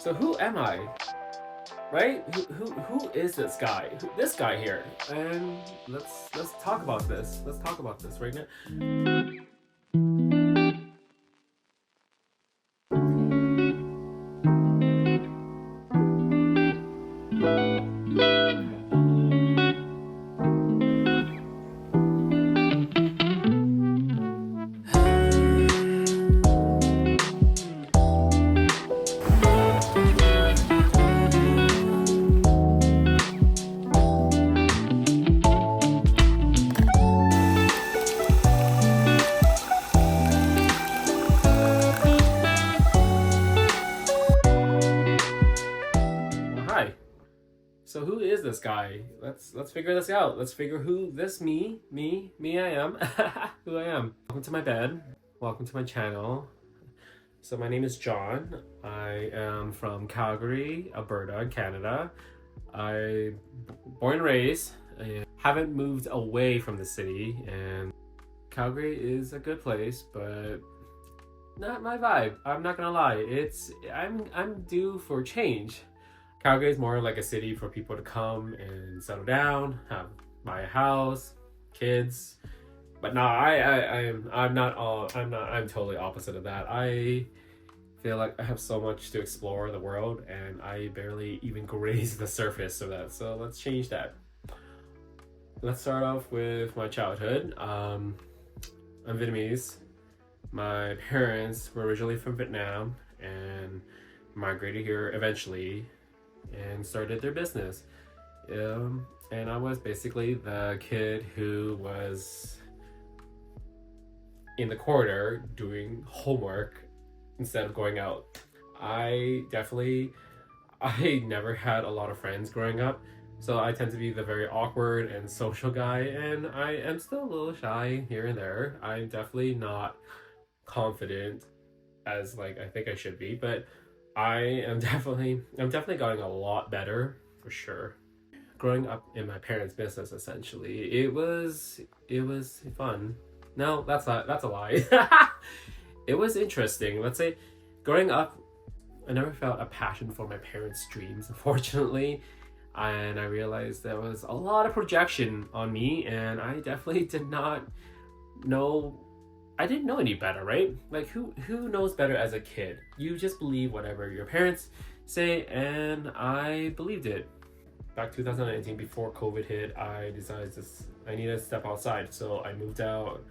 So who am I? Right? Who is this guy? This guy here? And let's talk about this. Let's talk about this right now. Hi. So who is this guy? Let's figure this out. Let's figure who this me I am. Who I am. Welcome to my bed. Welcome to my channel. So my name is John. I am from Calgary, Alberta, Canada. I born and raised. I haven't moved away from the city, and Calgary is a good place, but not my vibe. I'm not gonna lie. I'm due for change. Calgary is more like a city for people to come and settle down, buy a house, kids. But no, I'm totally opposite of that. I feel like I have so much to explore the world, and I barely even graze the surface of that. So let's change that. Let's start off with my childhood. I'm Vietnamese. My parents were originally from Vietnam and migrated here eventually and started their business. And I was basically the kid who was in the corner doing homework instead of going out. I never had a lot of friends growing up, so I tend to be the very awkward and social guy, and I am still a little shy here and there. I'm definitely not confident as like I think I should be, but I'm definitely getting a lot better for sure. Growing up in my parents' business, essentially, it was fun. No, that's a lie. It was interesting. Let's say, growing up, I never felt a passion for my parents' dreams, unfortunately, and I realized there was a lot of projection on me, and I definitely didn't know any better, right? Like who knows better as a kid? You just believe whatever your parents say, and I believed it. Back 2019, before COVID hit, I decided I needed to step outside, so I moved out.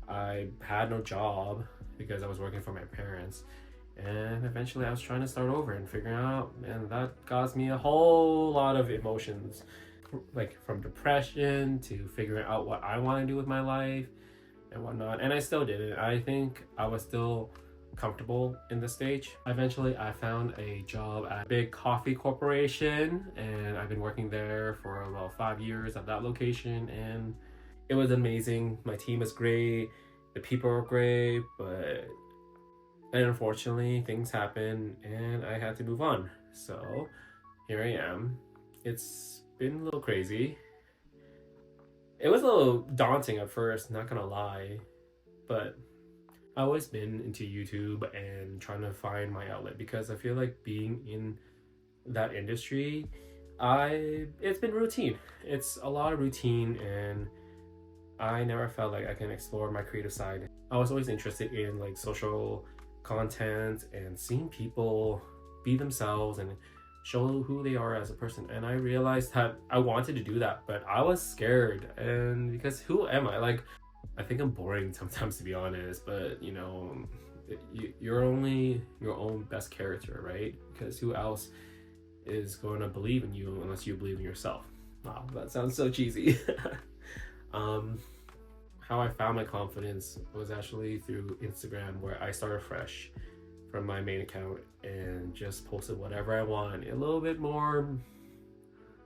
I had no job because I was working for my parents, and eventually I was trying to start over and figuring out, and that caused me a whole lot of emotions, like from depression to figuring out what I want to do with my life and whatnot, and I still didn't. I think I was still comfortable in this stage. Eventually I found a job at a big coffee corporation, and I've been working there for about 5 years at that location, and it was amazing. My team was great, the people were great, and unfortunately things happened and I had to move on. So here I am. It's been a little crazy. It was a little daunting at first, not gonna lie, but I've always been into YouTube and trying to find my outlet, because I feel like being in that industry, it's been routine. It's a lot of routine, and I never felt like I can explore my creative side. I was always interested in like social content and seeing people be themselves and show who they are as a person, and I realized that I wanted to do that, but I was scared, and because who am I? Like, I think I'm boring sometimes, to be honest, but you know, you're only your own best character, right? Because who else is going to believe in you unless you believe in yourself? Wow, that sounds so cheesy. How I found my confidence was actually through Instagram, where I started fresh from my main account and just posted whatever I want. A little bit more,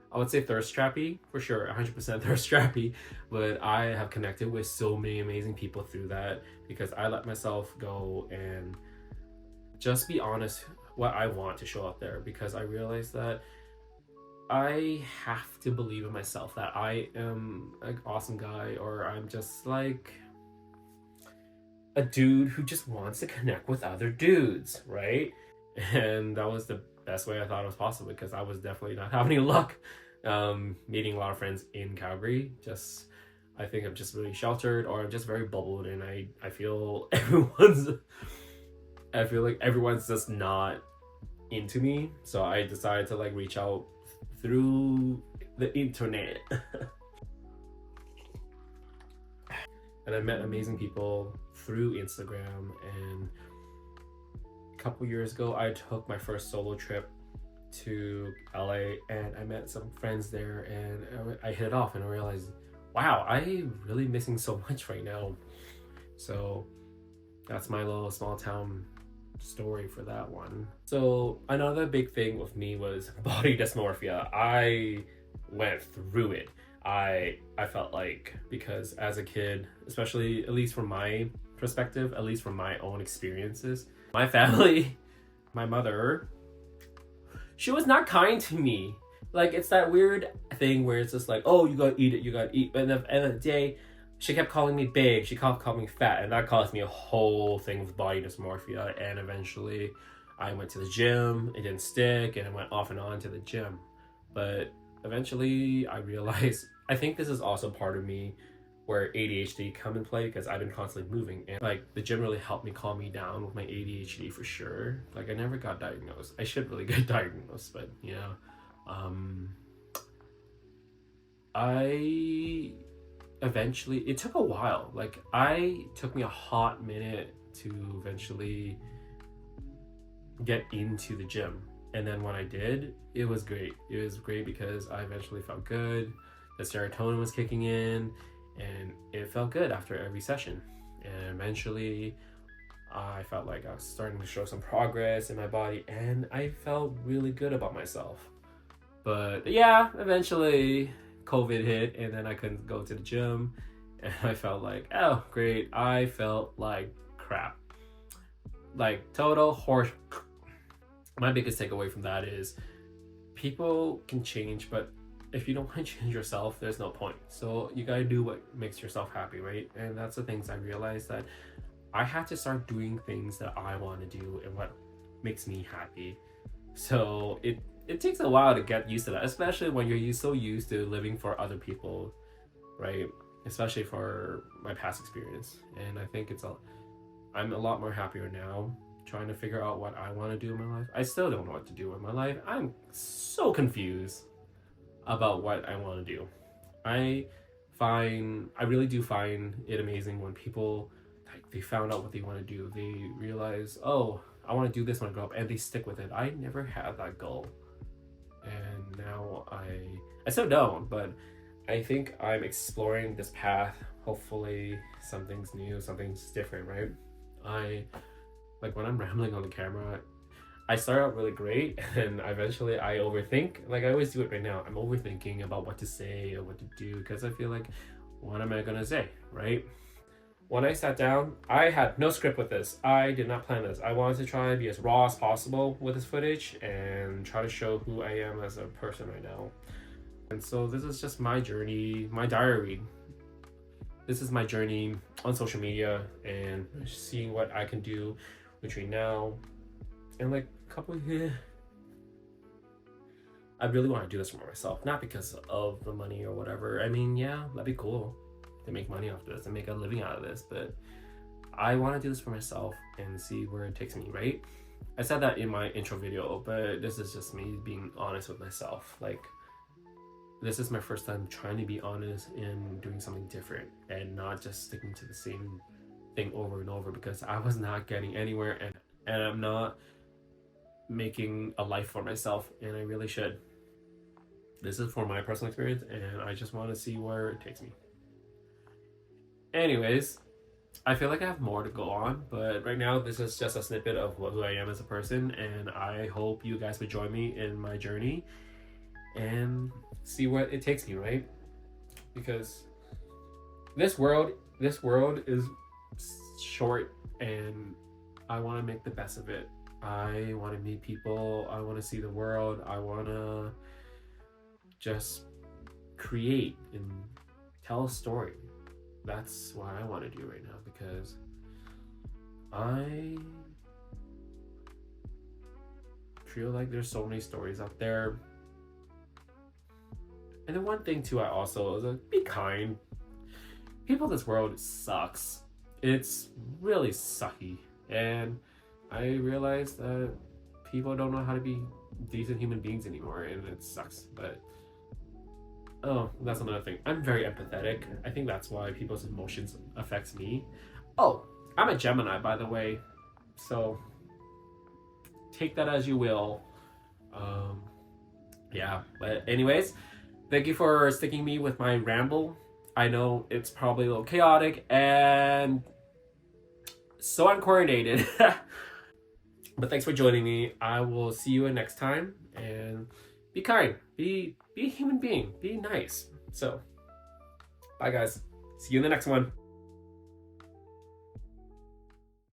I would say, thirst trappy, for sure, 100% thirst trappy, but I have connected with so many amazing people through that, because I let myself go and just be honest what I want to show out there, because I realized that I have to believe in myself that I am an awesome guy, or I'm just like a dude who just wants to connect with other dudes, right? And that was the best way I thought it was possible, because I was definitely not having any luck meeting a lot of friends in Calgary. Just, I think I'm just really sheltered, or I'm just very bubbled, and I feel I feel like everyone's just not into me. So I decided to like reach out through the internet. And I met amazing people through Instagram. And a couple years ago, I took my first solo trip to LA, and I met some friends there, and I hit it off, and I realized, wow, I'm really missing so much right now. So that's my little small town story for that one. So another big thing with me was body dysmorphia. I went through it. I felt like, because as a kid, especially at least from my perspective, at least from my own experiences, my family, my mother, she was not kind to me. Like, it's that weird thing where it's just like, oh, you gotta eat it, you gotta eat. But at the end of the day, she kept calling me big, she kept calling me fat, and that caused me a whole thing with body dysmorphia. And eventually, I went to the gym, it didn't stick, and I went off and on to the gym. But eventually, I realized, I think this is also part of me where ADHD come in play, because I've been constantly moving, and like the gym really helped me calm me down with my ADHD for sure. Like, I never got diagnosed. I should really get diagnosed, but you know, I eventually, it took a while. Like, I took me a hot minute to eventually get into the gym. And then when I did, it was great. It was great because I eventually felt good. The serotonin was kicking in, and it felt good after every session. And eventually, I felt like I was starting to show some progress in my body, and I felt really good about myself. But yeah, eventually COVID hit, and then I couldn't go to the gym, and I felt like, oh, great. I felt like crap. Like, total horse. My biggest takeaway from that is, people can change, but if you don't want to change yourself, there's no point. So you gotta do what makes yourself happy, right? And that's the things I realized, that I had to start doing things that I want to do and what makes me happy. So it takes a while to get used to that, especially when you're so used to living for other people, right? Especially for my past experience. And I think I'm a lot more happier now, trying to figure out what I want to do in my life. I still don't know what to do with my life. I'm so confused about what I want to do. I really do find it amazing when people, like, they found out what they want to do. They realize, oh, I want to do this when I grow up, and they stick with it. I never had that goal, and now I still don't, but I think I'm exploring this path. Hopefully something's new, something's different, right? I like, when I'm rambling on the camera, I start out really great, and eventually I overthink. Like, I always do it right now. I'm overthinking about what to say or what to do, because I feel like, what am I gonna say, right? When I sat down, I had no script with this. I did not plan this. I wanted to try and be as raw as possible with this footage and try to show who I am as a person right now. And so this is just my journey, my diary. This is my journey on social media, and seeing what I can do between now and like a couple of years. I really want to do this for myself, not because of the money or whatever. I mean, yeah, that'd be cool to make money off this and make a living out of this, but I want to do this for myself and see where it takes me, right? I said that in my intro video, but this is just me being honest with myself. Like, this is my first time trying to be honest and doing something different, and not just sticking to the same thing over and over, because I was not getting anywhere, and I'm not making a life for myself, and I really should. This is for my personal experience, and I just want to see where it takes me. Anyways, I feel like I have more to go on, but right now this is just a snippet of who I am as a person, and I hope you guys would join me in my journey and see where it takes me, right? Because this world is short, and I want to make the best of it. I want to meet people, I want to see the world, I want to just create and tell a story. That's what I want to do right now, because feel like there's so many stories out there. And then one thing too, I also is be kind. People in this world sucks. It's really sucky, and I realized that people don't know how to be decent human beings anymore, and it sucks. But oh, that's another thing. I'm very empathetic. I think that's why people's emotions affects me. Oh, I'm a Gemini, by the way, so take that as you will. Yeah, but anyways, thank you for sticking me with my ramble. I know it's probably a little chaotic and so uncoordinated. But thanks for joining me. I will see you next time, and be kind. Be a human being. Be nice. So, bye guys. See you in the next one.